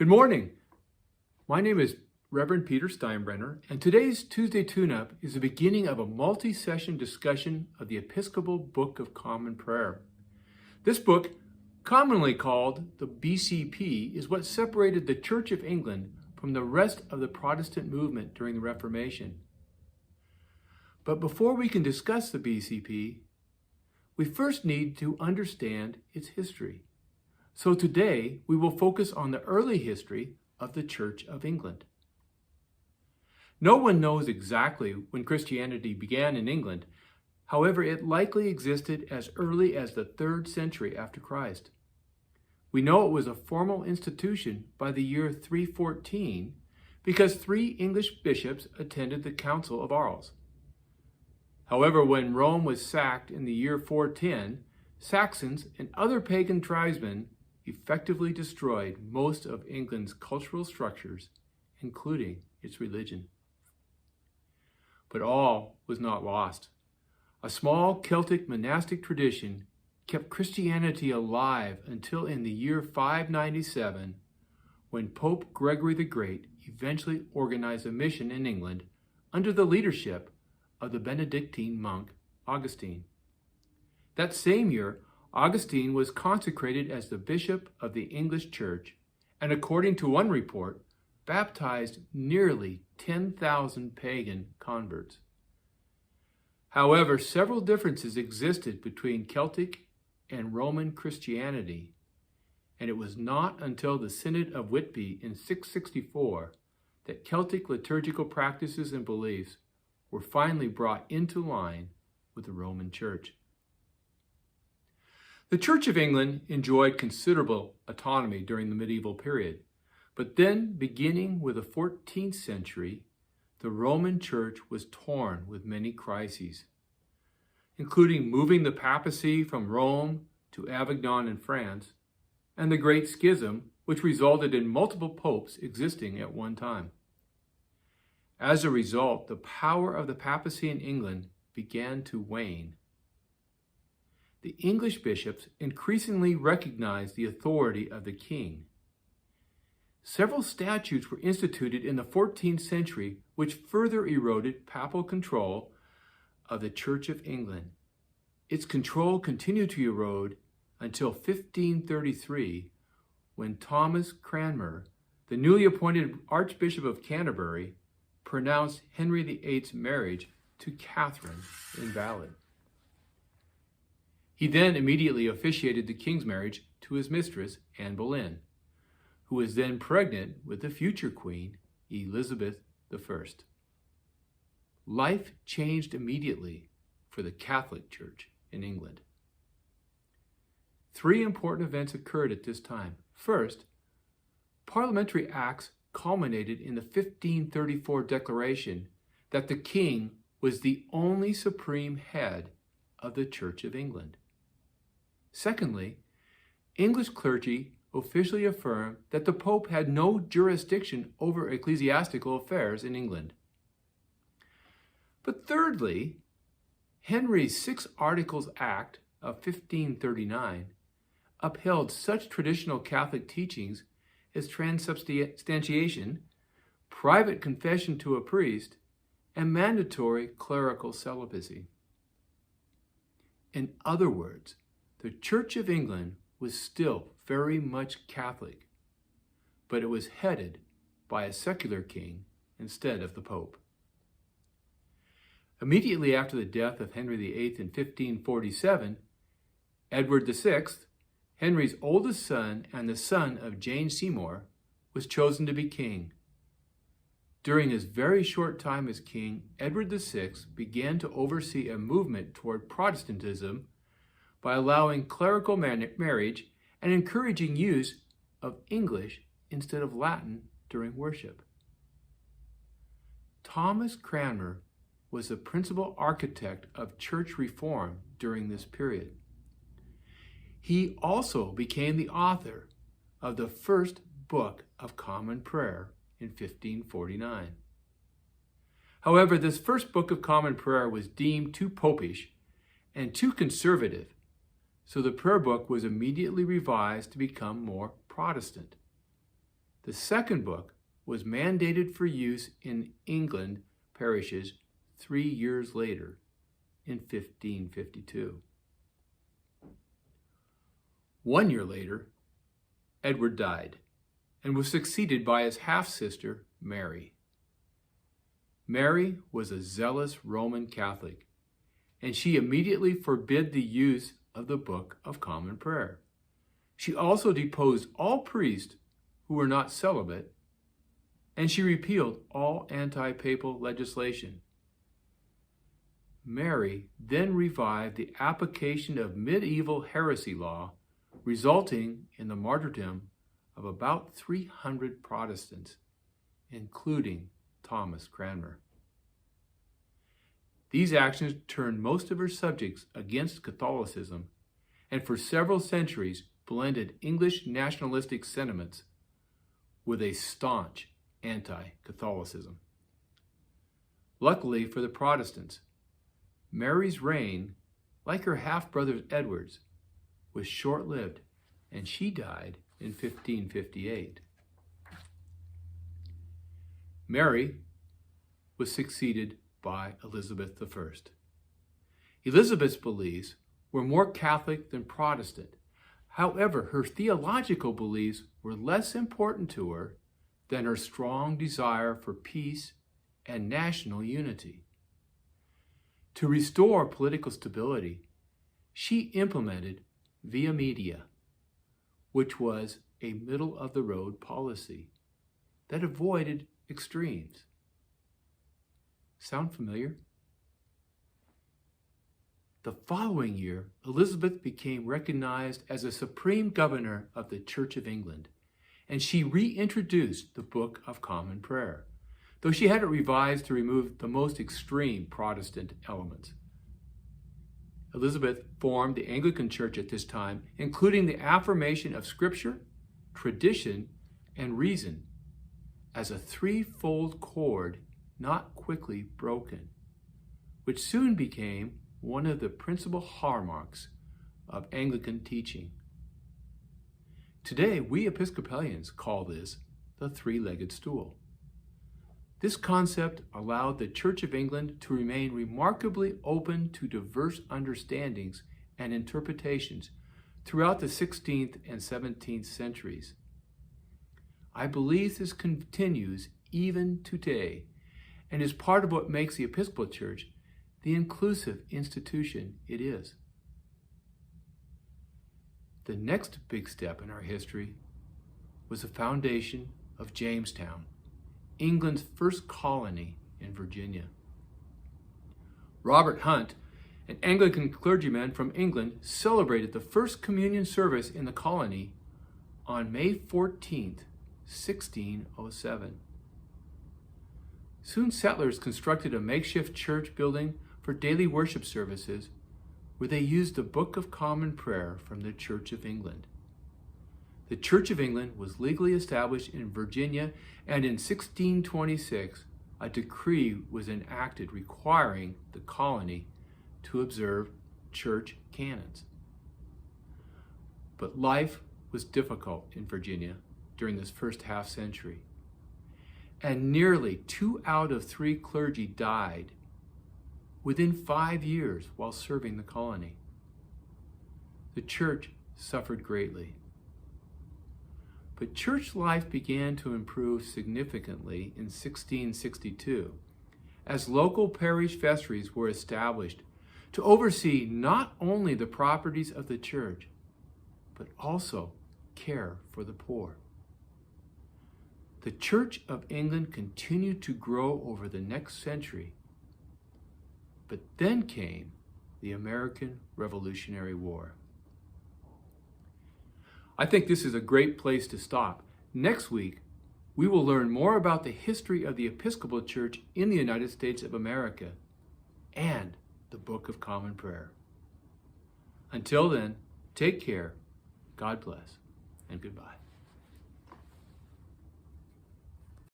Good morning. My name is Reverend Peter Steinbrenner, and today's Tuesday Tune-Up is the beginning of a multi-session discussion of the Episcopal Book of Common Prayer. This book, commonly called the BCP, is what separated the Church of England from the rest of the Protestant movement during the Reformation. But before we can discuss the BCP, we first need to understand its history. So today, we will focus on the early history of the Church of England. No one knows exactly when Christianity began in England. However, it likely existed as early as the 3rd century after Christ. We know it was a formal institution by the year 314 because 3 English bishops attended the Council of Arles. However, when Rome was sacked in the year 410, Saxons and other pagan tribesmen effectively destroyed most of England's cultural structures, including its religion. But all was not lost. A small Celtic monastic tradition kept Christianity alive until in the year 597, when Pope Gregory the Great eventually organized a mission in England under the leadership of the Benedictine monk Augustine. That same year, Augustine was consecrated as the bishop of the English Church, and according to one report, baptized nearly 10,000 pagan converts. However, several differences existed between Celtic and Roman Christianity, and it was not until the Synod of Whitby in 664 that Celtic liturgical practices and beliefs were finally brought into line with the Roman Church. The Church of England enjoyed considerable autonomy during the medieval period, but then, beginning with the 14th century, the Roman Church was torn with many crises, including moving the papacy from Rome to Avignon in France, and the Great Schism, which resulted in multiple popes existing at one time. As a result, the power of the papacy in England began to wane. The English bishops increasingly recognized the authority of the king. Several statutes were instituted in the 14th century which further eroded papal control of the Church of England. Its control continued to erode until 1533, when Thomas Cranmer, the newly appointed Archbishop of Canterbury, pronounced Henry VIII's marriage to Catherine invalid. He then immediately officiated the king's marriage to his mistress, Anne Boleyn, who was then pregnant with the future queen, Elizabeth I. Life changed immediately for the Catholic Church in England. 3 important events occurred at this time. First, parliamentary acts culminated in the 1534 declaration that the king was the only supreme head of the Church of England. Secondly, English clergy officially affirmed that the Pope had no jurisdiction over ecclesiastical affairs in England. But thirdly, Henry's 6 Articles Act of 1539 upheld such traditional Catholic teachings as transubstantiation, private confession to a priest, and mandatory clerical celibacy. In other words, the Church of England was still very much Catholic, but it was headed by a secular king instead of the Pope. Immediately after the death of Henry VIII in 1547, Edward VI, Henry's oldest son and the son of Jane Seymour, was chosen to be king. During his very short time as king, Edward VI began to oversee a movement toward Protestantism by allowing clerical marriage and encouraging use of English instead of Latin during worship. Thomas Cranmer was the principal architect of church reform during this period. He also became the author of the first Book of Common Prayer in 1549. However, this first Book of Common Prayer was deemed too popish and too conservative, so the prayer book was immediately revised to become more Protestant. The second book was mandated for use in England parishes 3 years later, in 1552. 1 year later, Edward died and was succeeded by his half-sister, Mary. Mary was a zealous Roman Catholic, and she immediately forbid the use of the Book of Common Prayer. She also deposed all priests who were not celibate, and she repealed all anti-papal legislation. Mary then revived the application of medieval heresy law, resulting in the martyrdom of about 300 Protestants, including Thomas Cranmer. These actions turned most of her subjects against Catholicism, and for several centuries blended English nationalistic sentiments with a staunch anti-Catholicism. Luckily for the Protestants, Mary's reign, like her half-brother Edward's, was short-lived, and she died in 1558. Mary was succeeded by Elizabeth I. Elizabeth's beliefs were more Catholic than Protestant. However, her theological beliefs were less important to her than her strong desire for peace and national unity. To restore political stability, she implemented via media, which was a middle-of-the-road policy that avoided extremes. Sound familiar? The following year, Elizabeth became recognized as a supreme governor of the Church of England, and she reintroduced the Book of Common Prayer, though she had it revised to remove the most extreme Protestant elements. Elizabeth formed the Anglican Church at this time, including the affirmation of Scripture, tradition, and reason as a threefold cord not quickly broken, which soon became one of the principal hallmarks of Anglican teaching. Today, we Episcopalians call this the three-legged stool. This concept allowed the Church of England to remain remarkably open to diverse understandings and interpretations throughout the 16th and 17th centuries. I believe this continues even today and is part of what makes the Episcopal Church the inclusive institution it is. The next big step in our history was the foundation of Jamestown, England's first colony in Virginia. Robert Hunt, an Anglican clergyman from England, celebrated the first communion service in the colony on May 14th, 1607. Soon settlers constructed a makeshift church building for daily worship services where they used the Book of Common Prayer from the Church of England. The Church of England was legally established in Virginia, and in 1626, a decree was enacted requiring the colony to observe church canons. But life was difficult in Virginia during this first half century, and nearly 2 out of 3 clergy died within 5 years while serving the colony. The church suffered greatly. But church life began to improve significantly in 1662 as local parish vestries were established to oversee not only the properties of the church, but also care for the poor. The Church of England continued to grow over the next century, but then came the American Revolutionary War. I think this is a great place to stop. Next week, we will learn more about the history of the Episcopal Church in the United States of America and the Book of Common Prayer. Until then, take care, God bless, and goodbye.